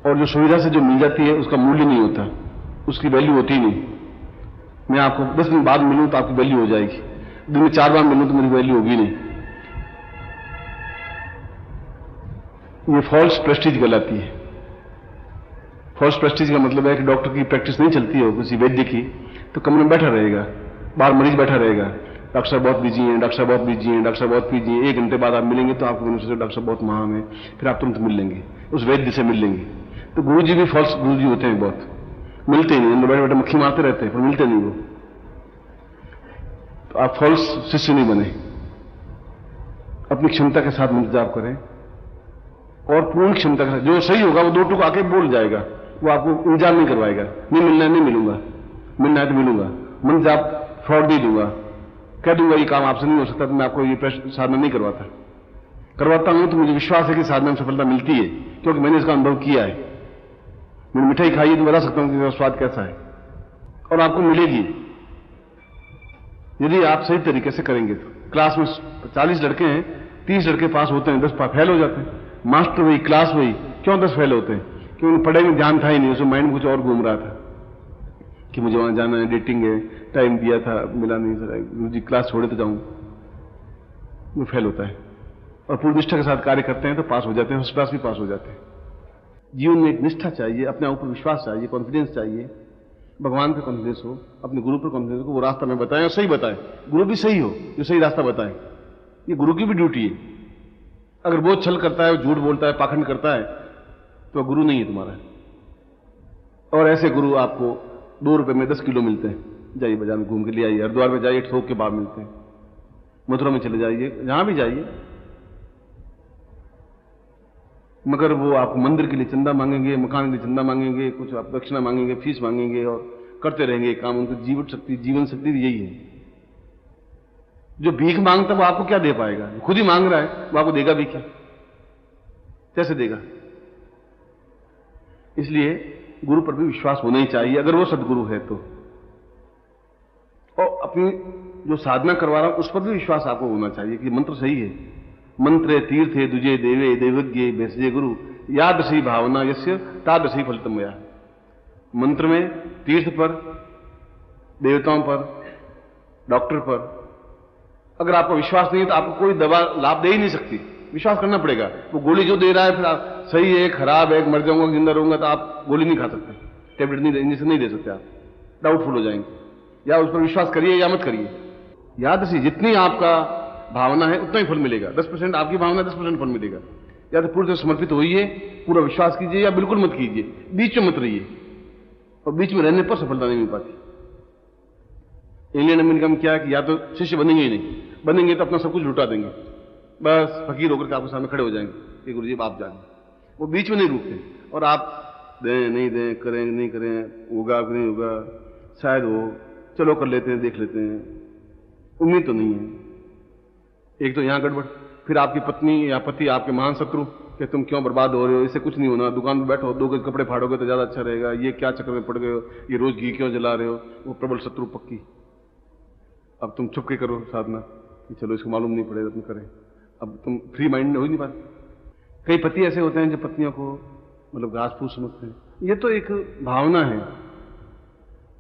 और जो सुविधा से जो मिल जाती है उसका मूल्य नहीं होता, उसकी वैल्यू होती ही नहीं। मैं आपको 10 दिन बाद मिलूं तो आपकी वैल्यू हो जाएगी, दिन में 4 बार मिलूं तो मेरी वैल्यू होगी नहीं। ये फॉल्स प्रेस्टीज कहलाती है। फॉल्स प्रेस्टीज का मतलब है कि डॉक्टर की प्रैक्टिस नहीं चलती हो किसी वैद्य की तो कमरे में बैठा रहेगा, बाहर मरीज बैठा रहेगा, डॉक्टर साहब बहुत बिजी हैं, डॉक्टर साहब बहुत बिजी हैं, डॉक्टर साहब बहुत बिजी हैं। 1 घंटे बाद आप मिलेंगे तो आपको डॉक्टर साहब बहुत महान है, फिर आप तुरंत मिल लेंगे, उस वैद्य से मिल लेंगे। तो गुरु जी भी फॉल्स गुरु जी होते हैं, बहुत मिलते ही नहीं, अंदर बैठे बैठे मक्खी मारते रहते हैं पर मिलते नहीं वो। तो आप फॉल्स शिष्य नहीं बने, अपनी क्षमता के साथ इंतजार करें और पूर्ण क्षमता के साथ। जो सही होगा वो 2 टूक आके बोल जाएगा, वो आपको इंतजार नहीं करवाएगा, नहीं मिलना है नहीं मिलूंगा, मिलना है तो मिलूंगा, मन से आप फ्रॉड दे दूंगा, कह दूंगा ये काम आपसे नहीं हो सकता, तो मैं आपको ये साधना नहीं करवाता हूं तो मुझे विश्वास है कि साधना में सफलता मिलती है, क्योंकि मैंने इसका अनुभव किया है। मैंने मिठाई खाई है तो बता सकता हूं कि इसका स्वाद कैसा है, और आपको मिलेगी यदि आप सही तरीके से करेंगे। तो क्लास में 40 लड़के हैं, 30 लड़के पास होते हैं, 10 फेल हो जाते हैं। मास्टर वही, क्लास वही, क्यों 10 फेल होते हैं? क्योंकि उन्हें पढ़ाई में ध्यान था ही नहीं, उसमें माइंड कुछ और घूम रहा था कि मुझे वहां जाना है, डेटिंग है, टाइम दिया था मिला नहीं, गुरु जी क्लास छोड़े तो जाऊं, वो फेल होता है। और पूरी निष्ठा के साथ कार्य करते हैं तो पास हो जाते हैं, फर्स्ट क्लास भी पास हो जाते हैं। जीवन में एक निष्ठा चाहिए, अपने ऊपर विश्वास चाहिए, कॉन्फिडेंस चाहिए, भगवान पर कॉन्फिडेंस हो, अपने गुरु पर कॉन्फिडेंस हो, वो रास्ता में बताएं और सही बताएं, गुरु भी सही हो जो सही रास्ता बताएं। ये गुरु की भी ड्यूटी है। अगर वो छल करता है, झूठ बोलता है, पाखंड करता है तो गुरु नहीं है तुम्हारा। और ऐसे गुरु आपको 2 रुपए में 10 किलो मिलते हैं, जाइए बाजार में घूम के ले आइए, हरिद्वार में जाइए थोक के बाद मिलते हैं, मथुरा में चले जाइए, जहां भी जाइए, मगर वो आपको मंदिर के लिए चंदा मांगेंगे, मकान के लिए चंदा मांगेंगे, कुछ आप दक्षिणा मांगेंगे, फीस मांगेंगे और करते रहेंगे काम। उनकी जीवन शक्ति भी यही है। जो भीख मांगता वो आपको क्या दे पाएगा? खुद ही मांग रहा है, वो आपको देगा भी क्या? कैसे देगा? इसलिए गुरु पर भी विश्वास होना ही चाहिए, अगर वो सदगुरु है तो। और अपनी जो साधना करवा रहा हूं उस पर भी विश्वास आपको होना चाहिए कि मंत्र सही है। मंत्रे तीर्थे दुजे देवे देवज्ञे भेषजे गुरु यादृशी भावना यस्य तादृशी फलितम या। मंत्र में तीर्थ पर, देवताओं पर, डॉक्टर पर अगर आपको विश्वास नहीं है तो आपको कोई दवा लाभ दे ही नहीं सकती। विश्वास करना पड़ेगा। वो गोली जो दे रहा है फिर आप सही है, खराब है, मर जाऊंगा, जिंदा रहूंगा, तो आप गोली नहीं खा सकते, टेबलेट नहीं, इंजेक्शन नहीं दे सकते, आप डाउटफुल हो जाएंगे। या उस पर विश्वास करिए या मत करिए। याद से जितनी आपका भावना है उतना ही फल मिलेगा। 10% आपकी भावना, 10% फल मिलेगा। या तो पूरे समर्पित होइए, पूरा विश्वास कीजिए, या बिल्कुल मत कीजिए, बीच में मत रहिए। और बीच में रहने पर सफलता नहीं मिल पाती। इंडियन अमेरिका में क्या है कि या तो शिष्य बनेंगे ही नहीं, बनेंगे तो अपना सब कुछ लुटा देंगे, बस फकीर होकर के आपके सामने खड़े हो जाएंगे कि गुरु जी आप जाने। वो बीच में नहीं रुकते, और आप दें नहीं दें, करें नहीं करें, होगा नहीं होगा, शायद हो, चलो कर लेते हैं, देख लेते हैं, उम्मीद तो नहीं है। एक तो यहां गड़बड़, फिर आपकी पत्नी या पति आपके महान शत्रु कि तुम क्यों बर्बाद हो रहे हो, इससे कुछ नहीं होना, दुकान पर बैठो, 2 गज कपड़े फाड़ोगे तो ज्यादा अच्छा रहेगा, ये क्या चक्कर में पड़ गए हो, ये रोज घी क्यों जला रहे हो, वो प्रबल शत्रु पक्की। अब तुम छुप के करो साधना कि चलो इसको मालूम नहीं पड़ेगा, तुम करें। अब तुम फ्री माइंड में हो ही नहीं पाते। कई पति ऐसे होते हैं जो पत्नियों को मतलब घास फूस समझते हैं। ये तो एक भावना है,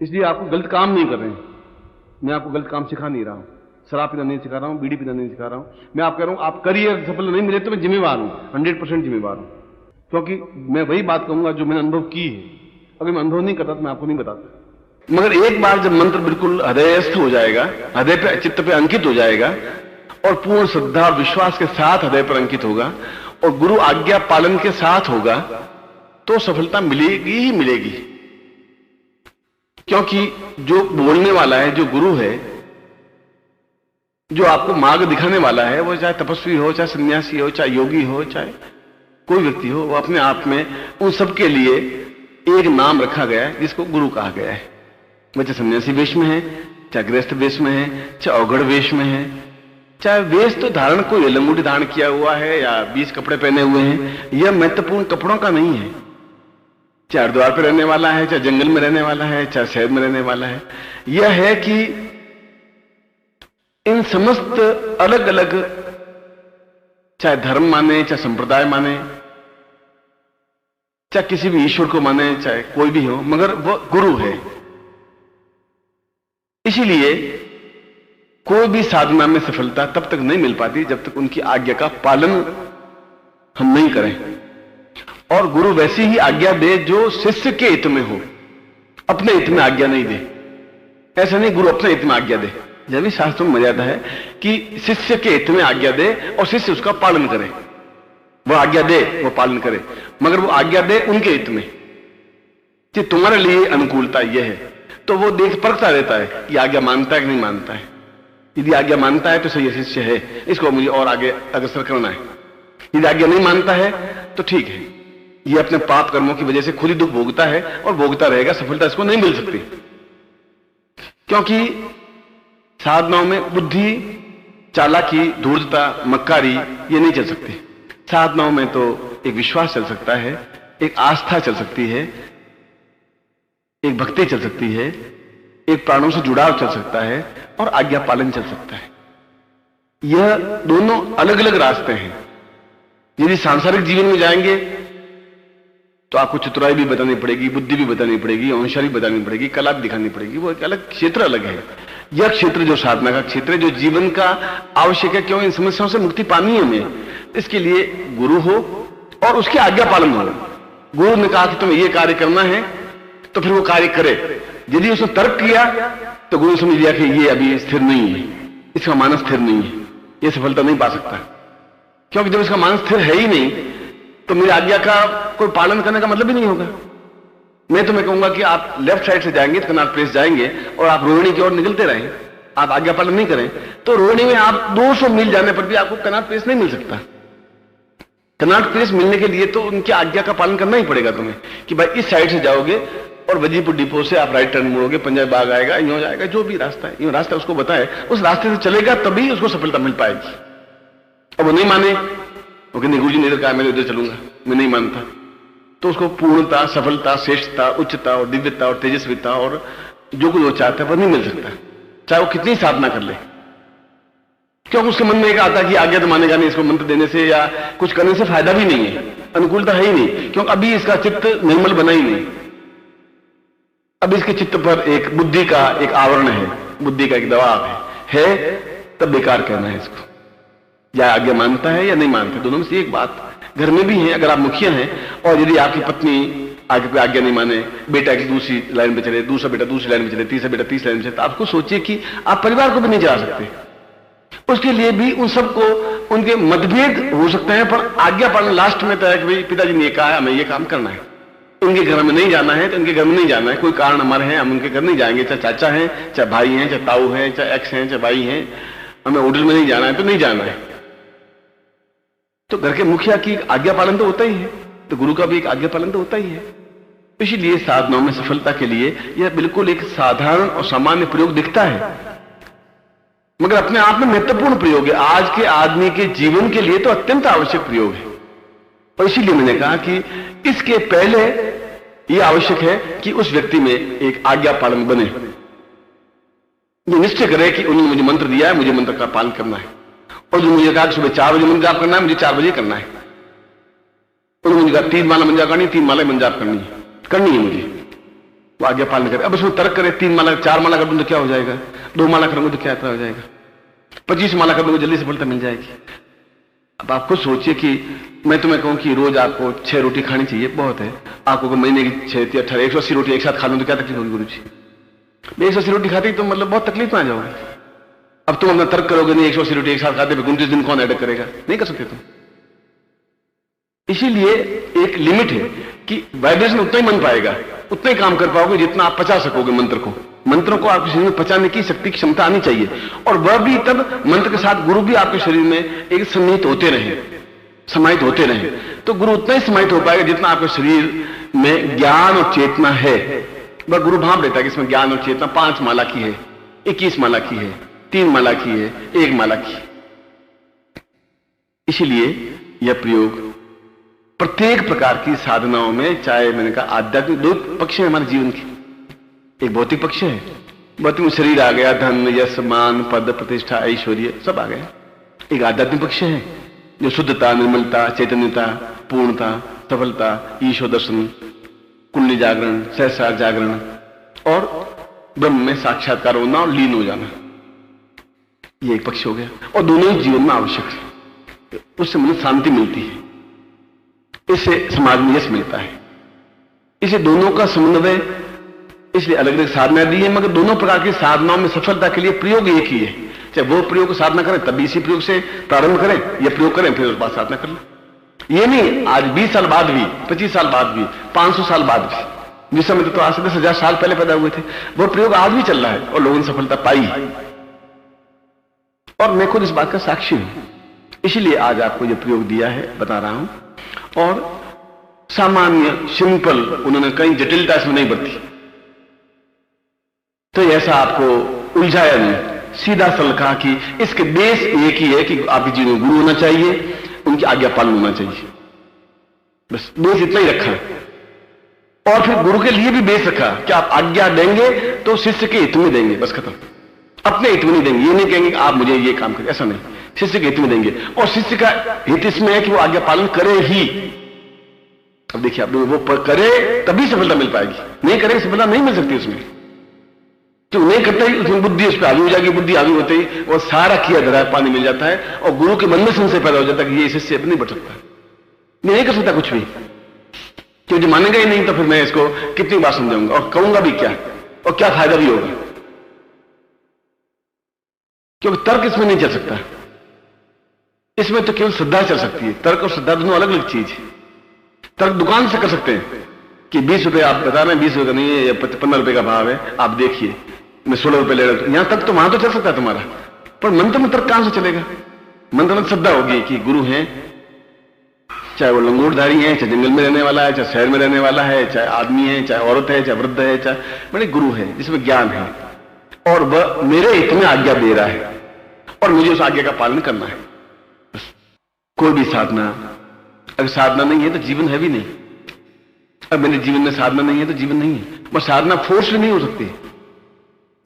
इसलिए आपको गलत काम नहीं कर रहे हैं। मैं आपको गलत काम सिखा नहीं रहा हूं, शराब पीना नहीं सिखा रहा हूं, बीड़ी पीना नहीं सिखा रहा हूं। मैं आप कह रहा हूं आप करिए, सफल नहीं मिले तो मैं जिम्मेवार हूं, 100% जिम्मेवार हूं, क्योंकि मैं वही बात कहूंगा जो मैंने अनुभव की है। अगर मैं अनुभव नहीं करता तो मैं आपको नहीं बताता। मगर एक बार जब मंत्र बिल्कुल हृदयस्थ हो जाएगा, हृदय पे, चित्त पे अंकित हो जाएगा और पूर्ण श्रद्धा विश्वास के साथ हृदय पर अंकित होगा और गुरु आज्ञा पालन के साथ होगा, तो सफलता मिलेगी ही मिलेगी। क्योंकि जो बोलने वाला है, जो गुरु है, जो आपको मार्ग दिखाने वाला है, वो चाहे तपस्वी हो, चाहे सन्यासी हो, चाहे योगी हो, चाहे कोई व्यक्ति हो, वो अपने आप में उन सबके लिए एक नाम रखा गया है जिसको गुरु कहा गया है। वह चाहे सन्यासी वेश में है, चाहे गृहस्थ वेश में है, चाहे अवघड़ वेश में है, चाहे वेश तो धारण कोई लंगोटी धारण किया हुआ है या 20 कपड़े पहने हुए हैं, यह महत्वपूर्ण कपड़ों का नहीं है। चाहे हरिद्वार पर रहने वाला है, चाहे जंगल में रहने वाला है, चाहे शहर में रहने वाला है, यह है कि इन समस्त अलग अलग, चाहे धर्म माने, चाहे संप्रदाय माने, चाहे किसी भी ईश्वर को माने, चाहे कोई भी हो, मगर वो गुरु है। इसीलिए कोई भी साधना में सफलता तब तक नहीं मिल पाती जब तक उनकी आज्ञा का पालन हम नहीं करें। और गुरु वैसी ही आज्ञा दे जो शिष्य के हित में हो, अपने हित में आज्ञा नहीं दे। ऐसा नहीं गुरु अपने हित में आज्ञा दे। जब भी शास्त्रों में मर्यादा है कि शिष्य के हित में आज्ञा दे और शिष्य उसका पालन करे। वो आज्ञा दे, वो पालन करे, मगर वो आज्ञा दे उनके हित में कि तुम्हारे लिए अनुकूलता यह है। तो वो देख परखता रहता है कि आज्ञा मानता है कि नहीं मानता है। यदि आज्ञा मानता है तो सही शिष्य है, इसको मुझे और आगे अग्रसर करना है। यदि आज्ञा नहीं मानता है तो ठीक है, ये अपने पाप कर्मों की वजह से खुद ही दुख भोगता है और भोगता रहेगा, सफलता इसको नहीं मिल सकती। क्योंकि साधनाओं में बुद्धि, चालाकी, धूर्तता, मक्कारी ये नहीं चल सकती। साधनाओं में तो एक विश्वास चल सकता है, एक आस्था चल सकती है, एक भक्ति चल सकती है, एक प्राणों से जुड़ाव चल सकता है और आज्ञा पालन चल सकता है। यह दोनों अलग अलग रास्ते हैं। यदि सांसारिक जीवन में जाएंगे तो आपको चतुराई भी बतानी पड़ेगी, बुद्धि भी बतानी पड़ेगी, होशियारी बतानी पड़ेगी, कला भी दिखानी पड़ेगी। वो एक अलग क्षेत्र अलग है। यह क्षेत्र जो साधना का क्षेत्र है, जो जीवन का आवश्यक है, क्यों इन समस्याओं से मुक्ति पानी है हमें, इसके लिए गुरु हो और उसकी आज्ञा पालन हो। गुरु ने कहा कि तुम्हें यह कार्य करना है तो फिर वो कार्य करे। यदि उसने तर्क किया तो गुरु समझ लिया कि ये अभी स्थिर नहीं है, इसका मानस स्थिर नहीं है, ये सफलता नहीं पा सकता। क्योंकि जब इसका मानस स्थिर है ही नहीं तो मेरी आज्ञा का कोई पालन करने का मतलब ही नहीं होगा। मैं तुम्हें कहूंगा कि आप लेफ्ट साइड से जाएंगे, कनाट प्लेस जाएंगे और आप रोहिणी की ओर निकलते रहें, आप आज्ञा पालन नहीं करें तो रोहिणी में आप 200 मील जाने पर भी आपको कनाट प्लेस नहीं मिल सकता। कनाट प्लेस मिलने के लिए तो उनकी आज्ञा का पालन करना ही पड़ेगा तुम्हें कि भाई इस साइड से जाओगे और वजीपुर डिपो से आप राइट टर्न मोड़ोगे, पंजाब बाग आएगा, यूं जाएगा, जो भी रास्ता है, यूं रास्ता उसको बताए, उस रास्ते से चलेगा तभी उसको सफलता मिल पाएगी। और वो नहीं माने, वो कहते गुरु जी ने इधर कहा, मैं उधर चलूंगा, मैं नहीं मानता, तो उसको पूर्णता, सफलता, श्रेष्ठता, उच्चता और दिव्यता और तेजस्विता और जो कुछ वो चाहता है वो नहीं मिल सकता, चाहे वो कितनी साधना कर ले। क्योंकि उसके मन में एक आता कि आज्ञा तो मानेगा नहीं, इसको मंत्र देने से या कुछ करने से फायदा भी नहीं है, अनुकूलता है ही नहीं, क्योंकि अभी इसका चित्त निर्मल बना ही नहीं। अब इसके चित्त पर एक बुद्धि का एक आवरण है, बुद्धि का एक दबाव है तब बेकार कहना है इसको। या आज्ञा मानता है या नहीं मानता, दोनों में से एक बात। घर में भी है, अगर आप मुखिया हैं और यदि आपकी पत्नी आगे कोई आज्ञा नहीं माने, बेटा की दूसरी लाइन पे चले, दूसरा बेटा दूसरी लाइन पे चले, तीसरा बेटा तीसरी लाइन पे चले, तो आपको सोचिए कि आप परिवार को भी नहीं चला सकते। उसके लिए भी उन सबको उनके मतभेद हो सकते हैं, पर आज्ञा पालन लास्ट में तय है कि भाई पिताजी ने कहा है हमें ये काम करना है, उनके घर में नहीं जाना है तो उनके घर में नहीं जाना है, कोई कारण हमारे हैं हम उनके घर नहीं जाएंगे, चाहे चाचा हैं, चाहे भाई हैं, चाहे ताऊ हैं, चाहे एक्स हैं, चाहे भाई हैं, हमें होटल में नहीं जाना है तो नहीं जाना है। तो घर के मुखिया की आज्ञा पालन तो होता ही है, तो गुरु का भी एक आज्ञा पालन तो होता ही है। इसीलिए साधनाओं में सफलता के लिए यह बिल्कुल एक साधारण और सामान्य प्रयोग दिखता है, मगर अपने आप में महत्वपूर्ण प्रयोग है। आज के आदमी के जीवन के लिए तो अत्यंत आवश्यक प्रयोग है। और इसीलिए मैंने कहा कि इसके पहले यह आवश्यक है कि उस व्यक्ति में एक आज्ञा पालन बने, ये निश्चय करे कि उन्होंने मुझे मंत्र दिया है, मुझे मंत्र का पालन करना है। और जो मुझे कहा कि सुबह 4 बजे मंत्र जाप करना है, मुझे 4 बजे करना है। उन्होंने मुझे कहा 3 माला मंत्र जाप करनी है, 3 माला मंत्र जाप करनी है मुझे, वो आज्ञा पालन करे। अब उसमें तर्क करे 3 माला 4 माला कर दूं तो क्या हो जाएगा, 2 माला करूंगा तो क्या हो जाएगा, 25 माला कर दूंगा जल्दी सफलता मिल जाएगी। अब आप खुद सोचिए कि मैं तुम्हें कहूं कि रोज आपको 6 रोटी खानी चाहिए, बहुत है, आपको महीने की 6 या 18 180 रोटी एक साथ खा लूं तो क्या तकलीफ होगी गुरु जी? 180 रोटी खाती तो मतलब बहुत तकलीफ में आ जाओगे। अब तुम अपना तर्क करोगे नहीं 180 रोटी एक साथ खाते 29 दिन कौन अटैक करेगा, नहीं कर सकते तुम। इसीलिए एक लिमिट है कि वाइब्रेशन उतना ही मन पाएगा, उतना ही काम कर पाओगे जितना आप पचा सकोगे मंत्र को। मंत्रों को आपके शरीर में पचाने की शक्ति की क्षमता आनी चाहिए, और वह भी तब मंत्र के साथ गुरु भी आपके शरीर में एक सन्निहित होते रहे, समाहित होते रहे, तो गुरु उतना ही समाहित हो पाएगा जितना आपके शरीर में ज्ञान और चेतना है। वह गुरु भाव लेता है कि इसमें ज्ञान और चेतना 5 माला की है, 21 माला की है, 3 माला की है, 1 माला की। इसीलिए यह प्रयोग प्रत्येक प्रकार की साधनाओं में, चाहे मैंने कहा आध्यात्मिक 2 पक्ष है हमारे जीवन के, एक भौतिक पक्ष है, भौतिक में शरीर आ गया, धन यश मान पद प्रतिष्ठा ऐश्वर्य सब आ गया। एक आध्यात्मिक पक्ष है जो शुद्धता, निर्मलता, चैतन्यता, पूर्णता, सफलता, ईश्वर दर्शन, कुंडली जागरण, सहस्रार जागरण और ब्रह्म में साक्षात्कार होना और लीन हो जाना, ये एक पक्ष हो गया। और दोनों ही जीवन में आवश्यक है, उससे मन शांति मिलती है, इससे समाज में यश मिलता है। इसे दोनों का समन्वय, इसलिए अलग अलग साधना दी है, मगर दोनों प्रकार की साधनाओं में सफलता के लिए प्रयोग एक ही है। चाहे वो प्रयोग साधना करें तभी इसी प्रयोग से प्रारंभ करें, या प्रयोग करें फिर उस बाद साधना कर लें। ये नहीं आज 20 साल बाद भी, 25 साल बाद भी, 500 साल बाद भी, जिस समय तो आज से 10,000 साल पहले पैदा हुए थे, वो प्रयोग आज भी चल रहा है और लोगों ने सफलता पाई है। और मैं खुद इस बात का साक्षी हूं, इसीलिए आज आपको ये प्रयोग दिया है, बता रहा हूं। और सामान्य सिंपल, उन्होंने कहीं जटिलता इसमें नहीं बरती, तो ऐसा आपको उलझाया नहीं, सीधा सरल कहा कि इसके बेस एक ही है कि आपके जीवन में गुरु होना चाहिए, उनकी आज्ञा पालन होना चाहिए, बस बेस इतना ही रखा है। और फिर गुरु के लिए भी बेस रखा कि आप आज्ञा देंगे तो शिष्य के हित में देंगे, बस खत्म। अपने हित में नहीं देंगे, ये नहीं कहेंगे आप मुझे ये काम करें, ऐसा नहीं, शिष्य के हित में देंगे। और शिष्य का हित इसमें है कि वो आज्ञा पालन करे ही। अब देखिए, आप वो करे तभी सफलता मिल पाएगी, नहीं करे सफलता नहीं मिल सकती उसमें। जो नहीं करता ही उसमें बुद्धि उस पर हावी हो जाएगी, बुद्धि हावी होते ही वो सारा किया धरा पानी मिल जाता है, और गुरु के मन में संशय पैदा हो जाता है कि ये शिष्य अब नहीं बढ़ सकता, नहीं कर सकता कुछ भी, क्योंकि मानेगा ही नहीं तो फिर मैं इसको कितनी बार समझाऊंगा और कहूंगा भी क्या, और क्या फायदा भी होगा, क्योंकि तर्क इसमें नहीं चल सकता। इसमें तो केवल श्रद्धा चल सकती है, तर्क और श्रद्धा दोनों अलग अलग चीज है। तर्क दुकान से कर सकते हैं कि 20 रुपए आप बता रहे हैं, 20 रुपए का नहीं है, या 15 रुपए का भाव है, आप देखिए मैं 16 रुपए ले रहा हूं, यहां तक तो वहां तो चल सकता है तुम्हारा, पर मंत्र में तर्क कहां से चलेगा? मंत्र में श्रद्धा होगी कि गुरु हैं, चाहे वो लंगोटधारी है, चाहे जंगल में रहने वाला है, चाहे शहर में रहने वाला है, चाहे आदमी है, चाहे औरत है, चाहे वृद्ध है, चाहे बड़े गुरु है जिसमें ज्ञान है, और वह मेरे हित में आज्ञा दे रहा है और मुझे उस आज्ञा का पालन करना है। कोई भी साधना, अगर साधना नहीं है तो जीवन है भी नहीं। अब मेरे जीवन में साधना नहीं है तो जीवन नहीं है, पर साधना फोर्स नहीं हो सकती।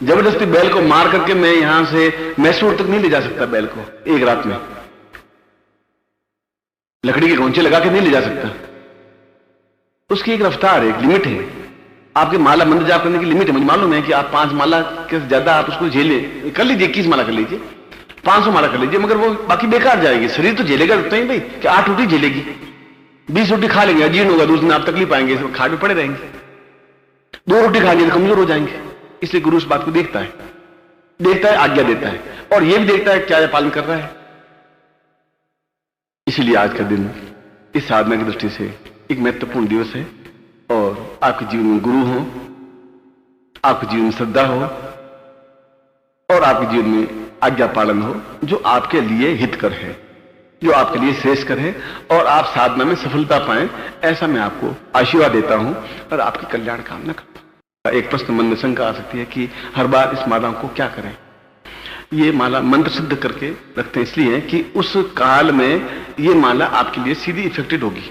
जबरदस्ती बैल को मार करके मैं यहां से मैसूर तक नहीं ले जा सकता बैल को एक रात में, लकड़ी के घोंचे लगा के नहीं ले जा सकता, उसकी एक रफ्तार है, एक लिमिट है। आपके माला मंत्र जाप करने की लिमिट है, मुझे मालूम है कि आप 5 माला के ज्यादा आप उसको झेले कर लीजिए, 21 माला कर लीजिए, 500 माला कर लीजिए, मगर वो बाकी बेकार जाएगी, शरीर तो झेलेगा उतना ही भाई कि 8 रोटी झेलेगी, 20 रोटी खा लेंगे अजीर्ण होगा, दूसरे दिन आप तकलीफ पाएंगे, खाट में पड़े रहेंगे, 2 रोटी खा लेंगे तो कमजोर हो जाएंगे। इसलिए गुरु इस बात को देखता है, आज्ञा देता है, और ये भी देखता है क्या यह पालन कर रहा है। इसलिए आज का दिन इस साधना की दृष्टि से एक महत्वपूर्ण दिवस है, और आपके जीवन में गुरु हो, आपके जीवन में श्रद्धा हो, और आपके जीवन में आज्ञा पालन हो, जो आपके लिए हितकर है, जो आपके लिए श्रेष्ठकर है, और आप साधना में सफलता पाएं, ऐसा मैं आपको आशीर्वाद देता हूं और आपकी कल्याण कामना करता हूं। एक प्रश्न मन में शंका आ सकती है कि हर बार इस माला को क्या करें। ये माला मंत्र सिद्ध करके रखते हैं, इसलिए कि उस काल में ये माला आपके लिए सीधी इफेक्टेड होगी।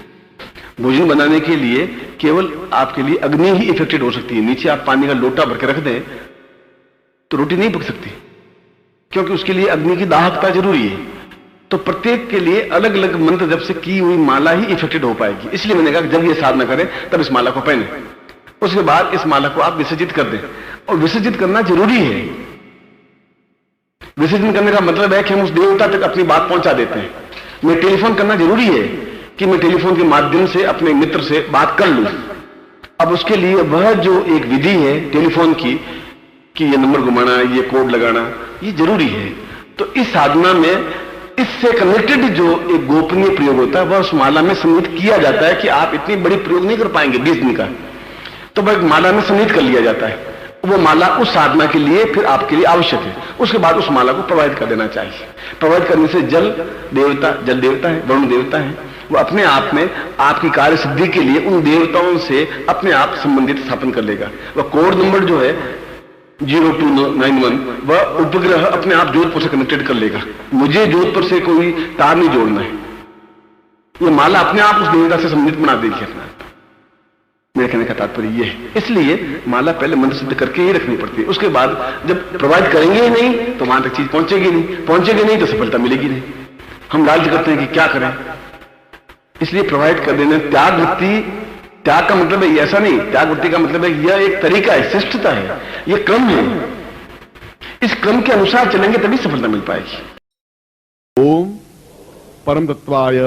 भोजन बनाने के लिए केवल आपके लिए अग्नि ही इफेक्टेड हो सकती है। नीचे आप पानी का लोटा भर के रख दें तो रोटी नहीं पक सकती, क्योंकि उसके लिए अग्नि की दाहकता जरूरी है। तो प्रत्येक के लिए अलग अलग मंत्र जब से की हुई माला ही इफेक्टेड हो पाएगी। इसलिए मैंने कहा कि जब ये साधना करें तब इस माला को पहने, उसके बाद इस माला को आप विसर्जित कर दें, और विसर्जित करना जरूरी है। विसर्जन करने का मतलब है कि हम उस देवता तक अपनी बात पहुंचा देते हैं। मैं टेलीफोन करना जरूरी है कि मैं टेलीफोन के माध्यम से अपने मित्र से बात कर लूं। अब उसके लिए वह जो एक विधि है टेलीफोन की, कि ये नंबर घुमाना, ये कोड लगाना, ये जरूरी है। तो इस साधना में इससे कनेक्टेड जो एक गोपनीय प्रयोग होता है वह उस माला में सम्मिलित किया जाता है कि आप इतनी बड़ी प्रयोग नहीं कर पाएंगे 20 दिन का, तो वह माला में सम्मिलित कर लिया जाता है। वो माला उस साधना के लिए फिर आपके लिए आवश्यक है। उसके बाद उस माला को प्रोवाइड कर देना चाहिए। प्रोवाइड करने से जल देवता है, वरुण देवता है, वो अपने आप में आपकी कार्य सिद्धि के लिए उन देवताओं से अपने आप संबंधित स्थापन कर लेगा। वह कोड नंबर जो है 0291 वह उपग्रह अपने आप जोधपुर से कनेक्टेड कर लेगा। मुझे जोधपुर से कोई तार नहीं जोड़ना है, ये माला अपने आप उस देवता से संबंधित बना देगी अपना। मेरे कहने का तात्पर्य यह है, इसलिए माला पहले मंत्र सिद्ध करके ही रखनी पड़ती है। उसके बाद जब प्रोवाइड करेंगे ही नहीं तो वहां तक चीज पहुंचेगी नहीं तो सफलता मिलेगी नहीं। हम लालच करते हैं कि क्या करें, इसलिए प्रोवाइड कर देना। त्याग वृत्ति, त्याग का मतलब है ऐसा नहीं, त्याग वृत्ति का मतलब है यह एक तरीका है, श्रेष्ठता है, यह क्रम है। इस क्रम के अनुसार चलेंगे तभी सफलता मिल पाएगी। ओम परम तत्वाय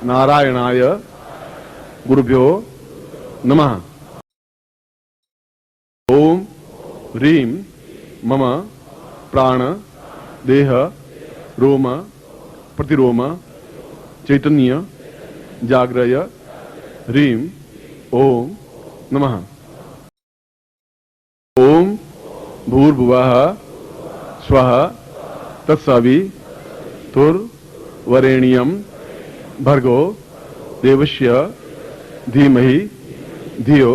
नारायणाय गुरुभ्यो नमः। ओम ह्रीं मम प्राण देह रोम प्रतिरोम चैतन्य जाग्रय ह्रीं ओम नमः। ओम भूर्भुवः स्वः तत्सवितुर्वरेण्यं भर्गो देवस्य धीमहि धियो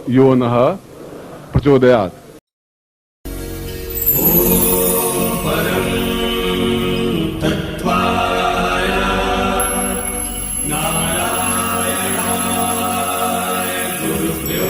यो नः प्रचोदयात्। नारायणाय गुरुभ्यो